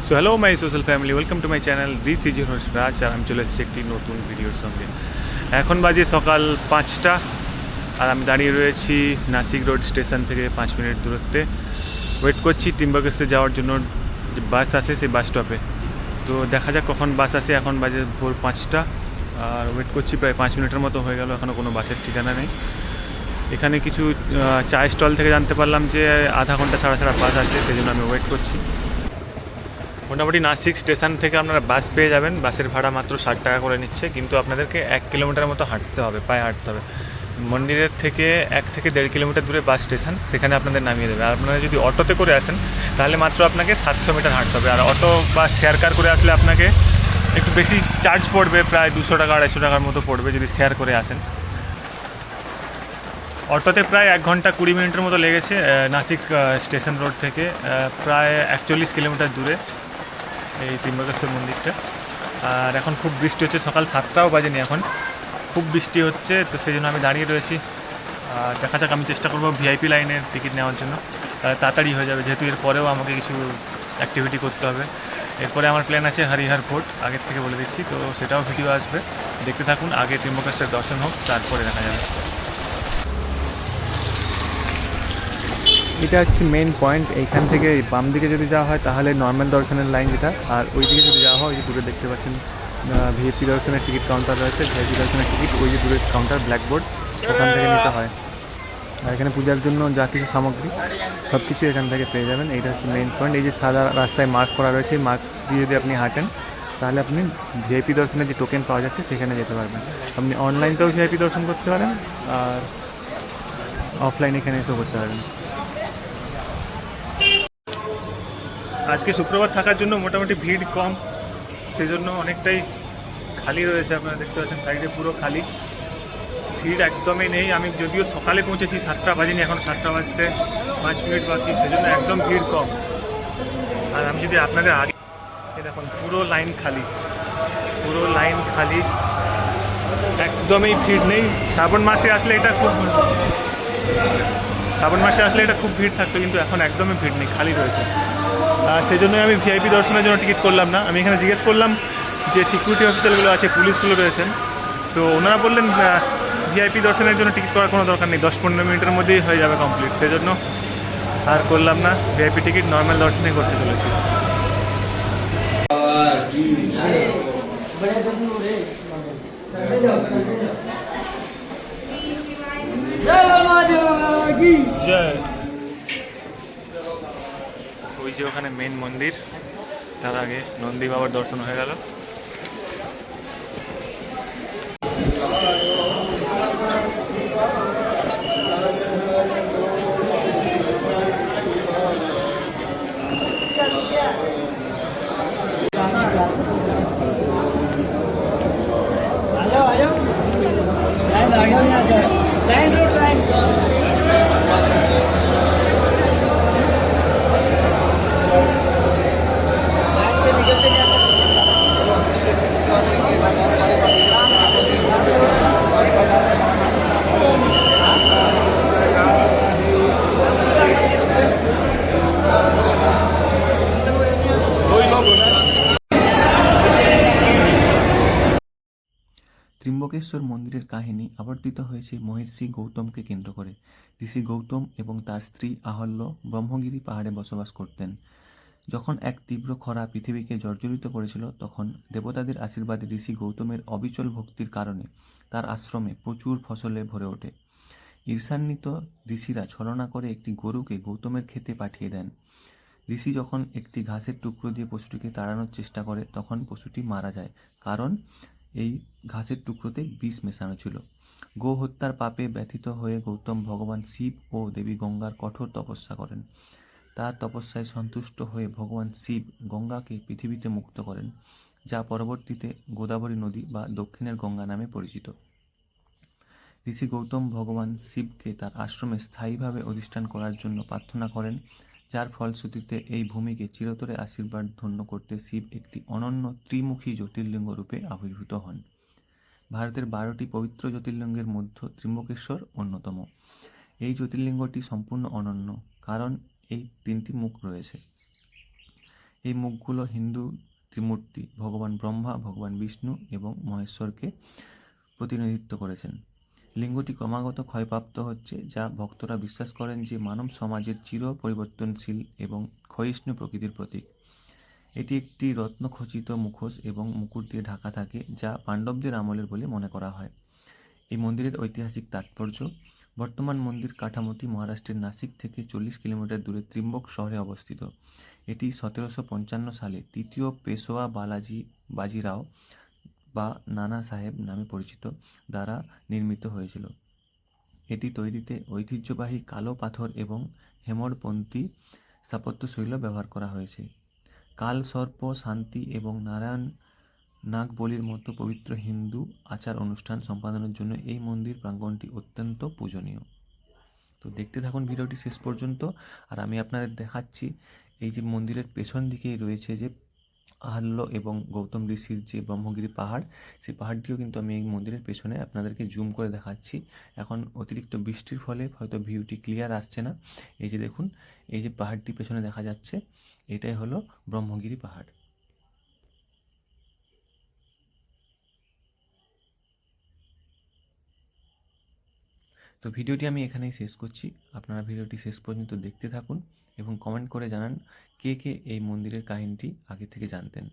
So hello my social family, welcome to my channel this is your host Raj. আর আমি চলে এসেছি একটি নতুন ভিডিওর সঙ্গে। এখন বাজে সকাল 5টা আর আমি দাঁড়িয়ে রয়েছি নাসিক রোড স্টেশন থেকে 5 মিনিট দূরত্বে। ওয়েট করছি ত্রিম্বকেশ্বর যাওয়ার জন্য যে বাস আসে সেই বাস স্টপে। তো দেখা যাক কখন বাস আসে। এখন বাজে ভোর 5টা আর ওয়েট করছি প্রায় 5 মিনিটের মতো হয়ে গেল, এখনও কোনো বাসের ঠিকানা নেই। এখানে কিছু চায়ের স্টল থেকে জানতে পারলাম যে আধা ঘন্টা ছাড়া ছাড়া বাস আসে, সেই জন্য আমি ওয়েট করছি। মোটামুটি নাসিক স্টেশন থেকে আপনারা বাস পেয়ে যাবেন। বাসের ভাড়া মাত্র 60 টাকা করে নিচ্ছে, কিন্তু আপনাদেরকে 1 কিলোমিটার মতো হাঁটতে হবে, পায়ে হাঁটতে হবে। মন্দিরের থেকে 1 থেকে 1.5 কিলোমিটার দূরে বাস স্টেশন, সেখানে আপনাদের নামিয়ে দেবে। আর আপনারা যদি অটোতে করে আসেন তাহলে মাত্র আপনাকে 700 মিটার হাঁটতে হবে। আর অটো বা শেয়ার কার করে আসলে আপনাকে একটু বেশি চার্জ পড়বে, প্রায় 200 টাকা 250 টাকার মতো পড়বে যদি শেয়ার করে আসেন। অটোতে প্রায় 1 ঘন্টা 20 মিনিটের মতো লেগেছে নাসিক স্টেশন রোড থেকে, প্রায় 41 কিলোমিটার দূরে এই ত্রিম্বকেশ্বর মন্দিরটা। আর এখন খুব বৃষ্টি হচ্ছে, সকাল 7টাও বাজেনি, এখন খুব বৃষ্টি হচ্ছে। তো সেই জন্য আমি দাঁড়িয়ে রয়েছি। দেখা যাক, আমি চেষ্টা করবো ভিআইপি লাইনের টিকিট নেওয়ার জন্য, তাড়াতাড়ি হয়ে যাবে, যেহেতু এর পরেও আমাকে কিছু অ্যাক্টিভিটি করতে হবে। এরপরে আমার প্ল্যান আছে হরিহর ফোর্ট, আগের থেকে বলে দিচ্ছি, তো সেটাও ভিডিও আসবে, দেখতে থাকুন। আগে ত্রিম্বকেশ্বর দর্শন হোক, তারপরে দেখা যাবে। এটা হচ্ছে মেন পয়েন্ট। এইখান থেকে বাম দিকে যদি যাওয়া হয় তাহলে নর্মাল দর্শনের লাইন যেটা, আর ওই দিকে যদি যাওয়া হয় ওই যে দূরে দেখতে পাচ্ছেন ভিআইপি দর্শনের টিকিট কাউন্টার রয়েছে। ভিআইপি দর্শনের টিকিট ওই যে দূরের কাউন্টার ব্ল্যাকবোর্ড, ওখান থেকে নিতে হয়। আর এখানে পূজার জন্য যা কিছু সামগ্রী সব কিছু এখান থেকে পেয়ে যাবেন। এইটা হচ্ছে মেন পয়েন্ট। এই যে সাদা রাস্তায় মার্ক করা রয়েছে, মার্ক দিয়ে যদি আপনি হাঁটেন তাহলে আপনি ভিআইপি দর্শনের যে টোকেন পাওয়া যাচ্ছে সেখানে যেতে পারবেন। আপনি অনলাইনতেও ভিআইপি দর্শন করতে পারেন আর অফলাইন এখানে এসেও করতে পারেন। আজকে শুক্রবার থাকার জন্য মোটামুটি ভিড় কম, সেজন্য অনেকটাই খালি রয়েছে। আপনারা দেখতে পাচ্ছেন সাইডে পুরো খালি, ভিড় একদমই নেই। আমি যদিও সকালে পৌঁছেছি, 7টা বাজেনি, এখন 7টা বাজতে 5 মিনিট বাকি, সেজন্য একদম ভিড় কম। আর আমি যদি আপনাদের আগে দেখুন, পুরো লাইন খালি, পুরো লাইন খালি, একদমই ভিড় নেই। শ্রাবণ মাসে আসলে এটা খুব ভিড় থাকতো, কিন্তু এখন একদমই ভিড় নেই, খালি রয়েছে। সেই জন্যই আমি ভিআইপি দর্শনের জন্য টিকিট করলাম না। আমি এখানে জিজ্ঞেস করলাম যে সিকিউরিটি অফিসারগুলো আছে, পুলিশগুলো রয়েছেন, তো ওনারা বললেন ভিআইপি দর্শনের জন্য টিকিট করার কোনো দরকার নেই, 10-15 মিনিটের মধ্যেই হয়ে যাবে কমপ্লিট। সেজন্য আর করলাম না, ভিআইপি টিকিট নর্মাল দর্শনেই করতে চলেছি। জয়। ওই যে ওখানে মেন মন্দির, তার আগে নন্দী বাবার দর্শন হয়ে গেল। ত্রিম্বকেশ্বর মন্দিরের কাহিনী আবর্তিত হয়েছে মহর্ষি গৌতমকে কেন্দ্র করে। ঋষি গৌতম এবং তার স্ত্রী আহল্য ব্রহ্মগিরি পাহাড়ে বসবাস করতেন। যখন এক তীব্র খরা পৃথিবীকে জর্জরিত করেছিল, তখন দেবতাদের আশীর্বাদে ঋষি গৌতমের অবিচল ভক্তির কারণে তার আশ্রমে প্রচুর ফসলে ভরে ওঠে। ঈর্ষান্বিত ঋষিরা ছলনা করে একটি গরুকে গৌতমের ক্ষেতে পাঠিয়ে দেন। ঋষি যখন একটি ঘাসের টুকরো দিয়ে পশুটিকে তাড়ানোর চেষ্টা করে, তখন পশুটি মারা যায়, কারণ এই ঘাসের টুকরোতে বিষ মেশানো ছিল। গো হত্যার পাপে ব্যথিত হয়ে গৌতম ভগবান শিব ও দেবী গঙ্গার কঠোর তপস্যা করেন। তার তপস্যায় সন্তুষ্ট হয়ে ভগবান শিব গঙ্গাকে পৃথিবীতে মুক্ত করেন, যা পরবর্তীতে গোদাবরী নদী বা দক্ষিণের গঙ্গা নামে পরিচিত। ঋষি গৌতম ভগবান শিবকে তার আশ্রমে স্থায়ীভাবে অধিষ্ঠান করার জন্য প্রার্থনা করেন, যার ফলশ্রুতিতে এই ভূমিকে চিরতরে আশীর্বাদ ধন্য করতে শিব একটি অনন্য ত্রিমুখী জ্যোতির্লিঙ্গ রূপে আবির্ভূত হন। ভারতের 12টি পবিত্র জ্যোতির্লিঙ্গের মধ্যে ত্রিম্বকেশ্বর অন্যতম। এই জ্যোতির্লিঙ্গটি সম্পূর্ণ অনন্য, কারণ এই 3টি মুখ রয়েছে। এই মুখগুলো হিন্দু ত্রিমূর্তি ভগবান ব্রহ্মা, ভগবান বিষ্ণু এবং মহেশ্বরকে প্রতিনিধিত্ব করেছেন। লিঙ্গটি ক্রমাগত ক্ষয়প্রাপ্ত হচ্ছে, যা ভক্তরা বিশ্বাস করেন যে মানব সমাজের চির পরিবর্তনশীল এবং ক্ষয়িষ্ণু প্রকৃতির প্রতীক। এটি একটি রত্নখচিত মুখোশ এবং মুকুট দিয়ে ঢাকা থাকে, যা পাণ্ডবদের আমলের বলে মনে করা হয়। এই মন্দিরের ঐতিহাসিক তাৎপর্য: বর্তমান মন্দির কাঠামোটি মহারাষ্ট্রের নাসিক থেকে 40 কিলোমিটার দূরে ত্রিম্বক শহরে অবস্থিত। এটি 1755 সালে তৃতীয় পেশোয়া বাজিরাও বা নানা সাহেব নামে পরিচিত দ্বারা নির্মিত হয়েছিল। এটি তৈরিতে ঐতিহ্যবাহী কালো পাথর এবং হেমরপন্থী স্থাপত্যশৈল ব্যবহার করা হয়েছে। কালসর্প শান্তি এবং নারায়ণ নাগ বলির মতো পবিত্র হিন্দু আচার অনুষ্ঠান সম্পাদনের জন্য এই মন্দির প্রাঙ্গণটি অত্যন্ত পূজনীয়। তো দেখতে থাকুন ভিডিওটি শেষ পর্যন্ত, আর আমি আপনাদের দেখাচ্ছি এই যে মন্দিরের পেছন দিকেই রয়েছে যে আহল্য এবং গৌতম ঋষির যে ব্রহ্মগিরি পাহাড়, সেই পাহাড়টিও কিন্তু আমি এই মন্দিরের পেছনে আপনাদেরকে জুম করে দেখাচ্ছি। এখন অতিরিক্ত বৃষ্টির ফলে হয়তো ভিউটি ক্লিয়ার আসছে না। এই যে দেখুন, এই যে পাহাড়টি পেছনে দেখা যাচ্ছে, এটাই হলো ব্রহ্মগিরি পাহাড়। তো ভিডিওটি আমি এখানেই শেষ করছি। আপনারা ভিডিওটি শেষ পর্যন্ত দেখতে থাকুন এবং কমেন্ট করে জানান কে কে এই মন্দিরের কাহিনীটি আগে থেকে জানতেন।